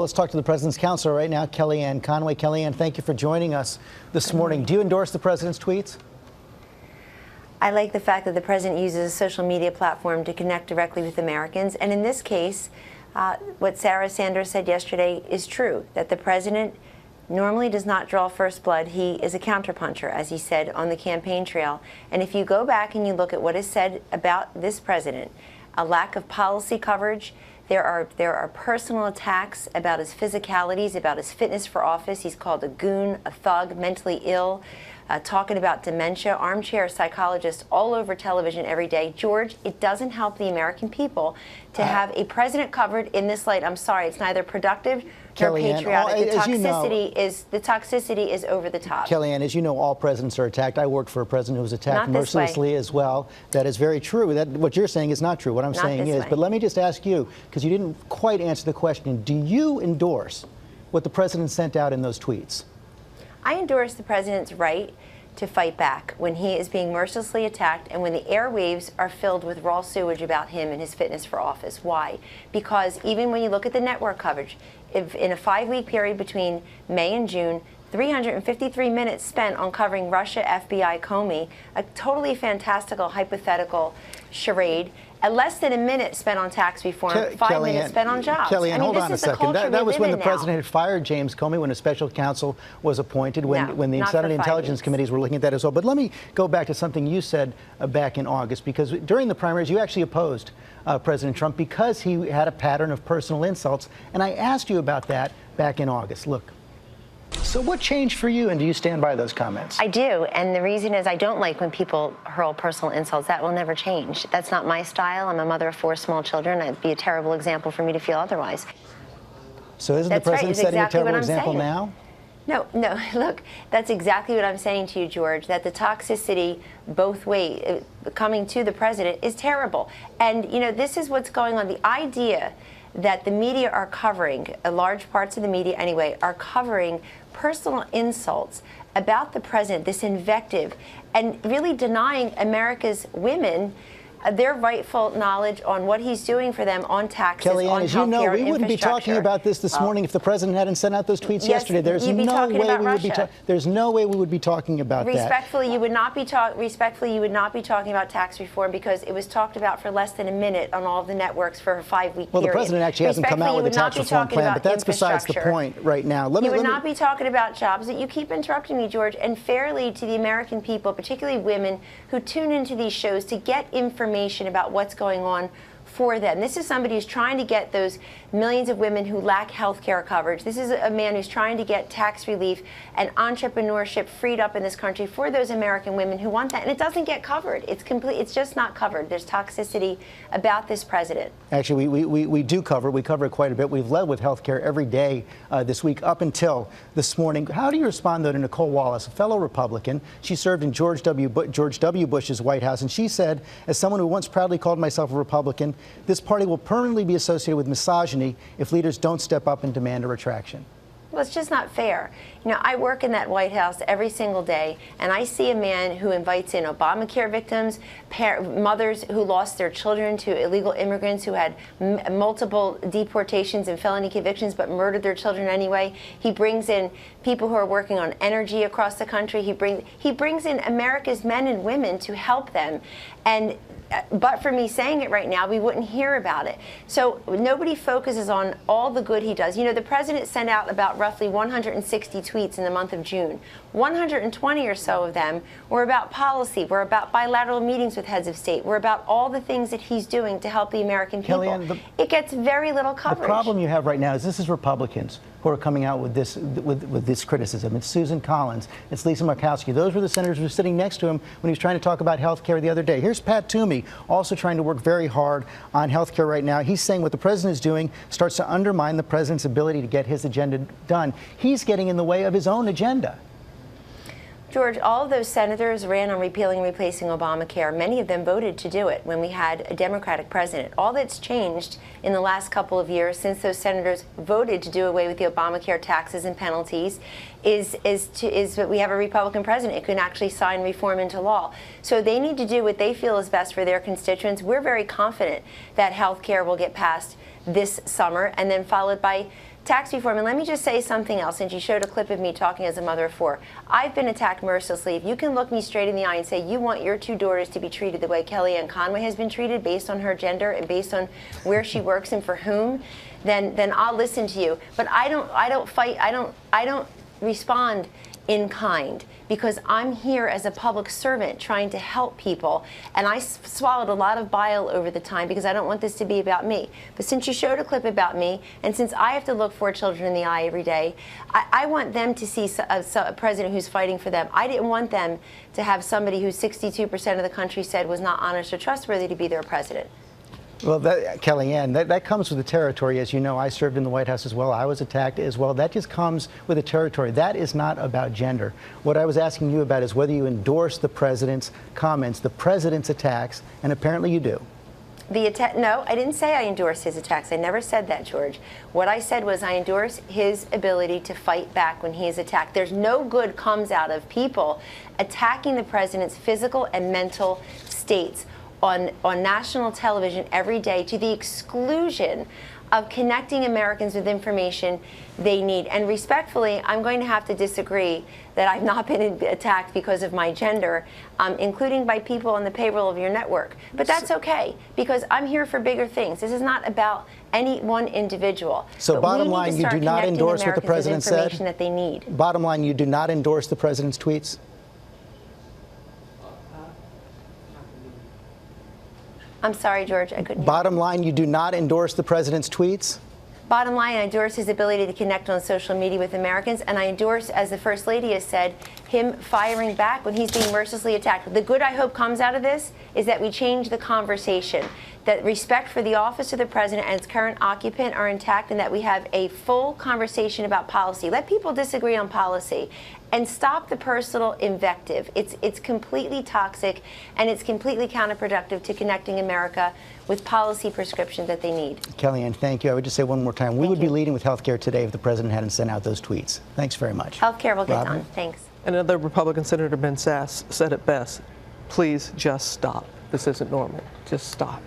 Let's talk to the president's counselor right now, Kellyanne Conway. Kellyanne, thank you for joining us this morning. Do you endorse the president's tweets? I like the fact that the president uses a social media platform to connect directly with Americans. And in this case, what Sarah Sanders said yesterday is true, that the president normally does not draw first blood. He is a counterpuncher, as he said on the campaign trail. And if you go back and you look at what is said about this president, a lack of policy coverage, there are personal attacks about his physicalities, about his fitness for office. He's called a goon, a thug, mentally ill, talking about dementia, armchair psychologists all over television every day. George, it doesn't help the American people to have a president covered in this light. I'm sorry, it's neither productive nor patriotic. The toxicity is over the top. Kellyanne, as you know, all presidents are attacked. I worked for a president who was attacked mercilessly as well. That is very true. What you're saying is not true. What I'm saying is, but let me just ask you, because you didn't quite answer the question, do you endorse what the president sent out in those tweets? I endorse the president's right to fight back when he is being mercilessly attacked and when the airwaves are filled with raw sewage about him and his fitness for office. Why? Because even when you look at the network coverage, if in a 5-week period between May and June, 353 minutes spent on covering Russia, FBI, Comey, a totally fantastical hypothetical charade, and less than a minute spent on tax reform, 5 minutes spent on jobs. Kellyanne, hold on a second. That was when the president had fired James Comey, when a special counsel was appointed, when the Senate Intelligence Committees were looking at that as well. But let me go back to something you said back in August, because during the primaries, you actually opposed President Trump because he had a pattern of personal insults. And I asked you about that back in August. Look. So what changed for you, and do you stand by those comments? I do, and the reason is I don't like when people hurl personal insults. That will never change. That's not my style. I'm a mother of 4 small children. It'd be a terrible example for me to feel otherwise. So isn't the president setting a terrible example now? No, look, that's exactly what I'm saying to you, George, that the toxicity both ways, coming to the president, is terrible. And, you know, this is what's going on. The idea that the media are covering, large parts of the media anyway, are covering personal insults about the president, this invective, and really denying America's women their rightful knowledge on what he's doing for them on taxes, Kellyanne, on as you know, we wouldn't be talking about this morning if the president hadn't sent out those tweets yesterday. There's no way we would be talking about that. Respectfully, you would not be talking about tax reform because it was talked about for less than a minute on all of the networks for a 5-week period. Well, the president actually hasn't come out with a tax reform plan, but that's besides the point right now. You would not be talking about jobs. You keep interrupting me, George, and fairly to the American people, particularly women who tune into these shows to get information about what's going on for them. This is somebody who's trying to get those millions of women who lack health care coverage. This is a man who's trying to get tax relief and entrepreneurship freed up in this country for those American women who want that. And it doesn't get covered. It's just not covered. There's toxicity about this president. Actually, we do cover. We cover it quite a bit. We've led with health care every day this week up until this morning. How do you respond, though, to Nicole Wallace, a fellow Republican? She served in George W. Bush's White House, and she said, as someone who once proudly called myself a Republican, this party will permanently be associated with misogyny if leaders don't step up and demand a retraction. Well, it's just not fair. You know, I work in that White House every single day, and I see a man who invites in Obamacare victims, mothers who lost their children to illegal immigrants who had multiple deportations and felony convictions but murdered their children anyway. He brings in people who are working on energy across the country. He brings in America's men and women to help them. And but for me saying it right now, we wouldn't hear about it. So nobody focuses on all the good he does. You know, the president sent out about roughly 160 tweets in the month of June. 120 or so of them were about policy, were about bilateral meetings with heads of state, were about all the things that he's doing to help the American people. Kellyanne, it gets very little coverage. The problem you have right now is this is Republicans who are coming out with this criticism. It's Susan Collins. It's Lisa Murkowski. Those were the senators who were sitting next to him when he was trying to talk about health care the other day. Here's Pat Toomey, also trying to work very hard on health care right now. He's saying what the president is doing starts to undermine the president's ability to get his agenda done. He's getting in the way of his own agenda. George, all of those senators ran on repealing and replacing Obamacare. Many of them voted to do it when we had a Democratic president. All that's changed in the last couple of years since those senators voted to do away with the Obamacare taxes and penalties is that we have a Republican president who can actually sign reform into law. So they need to do what they feel is best for their constituents. We're very confident that health care will get passed this summer and then followed by tax reform. And let me just say something else, since you showed a clip of me talking as a mother of 4. I've been attacked mercilessly. If you can look me straight in the eye and say you want your 2 daughters to be treated the way Kellyanne Conway has been treated, based on her gender and based on where she works and for whom, then I'll listen to you. But I don't fight. I don't respond in kind, because I'm here as a public servant trying to help people, and I swallowed a lot of bile over the time because I don't want this to be about me. But since you showed a clip about me, and since I have to look 4 children in the eye every day, I want them to see a president who's fighting for them. I didn't want them to have somebody who 62% of the country said was not honest or trustworthy to be their president. Well, Kellyanne, that comes with the territory. As you know, I served in the White House as well. I was attacked as well. That just comes with the territory. That is not about gender. What I was asking you about is whether you endorse the president's comments, the president's attacks, and apparently you do. No, I didn't say I endorse his attacks. I never said that, George. What I said was I endorse his ability to fight back when he is attacked. There's no good comes out of people attacking the president's physical and mental states on national television every day, to the exclusion of connecting Americans with information they need. And respectfully, I'm going to have to disagree that I've not been attacked because of my gender, including by people on the payroll of your network. But that's okay, because I'm here for bigger things. This is not about any one individual. So bottom line, you do not endorse what the president said? That they need. Bottom line, you do not endorse the president's tweets? I'm sorry, George, I couldn't hear. Bottom line, you do not endorse the president's tweets? Bottom line, I endorse his ability to connect on social media with Americans, and I endorse, as the First Lady has said, him firing back when he's being mercilessly attacked. The good I hope comes out of this is that we change the conversation, that respect for the office of the president and its current occupant are intact, and that we have a full conversation about policy. Let people disagree on policy, and stop the personal invective. It's completely toxic, and it's completely counterproductive to connecting America with policy prescriptions that they need. Kellyanne, thank you. I would just say one more time, we would be leading with health care today if the president hadn't sent out those tweets. Thanks very much. Health care will get Robin? done. Thanks. Another Republican Senator Ben Sasse said it best. Please just stop. This isn't normal. Just stop.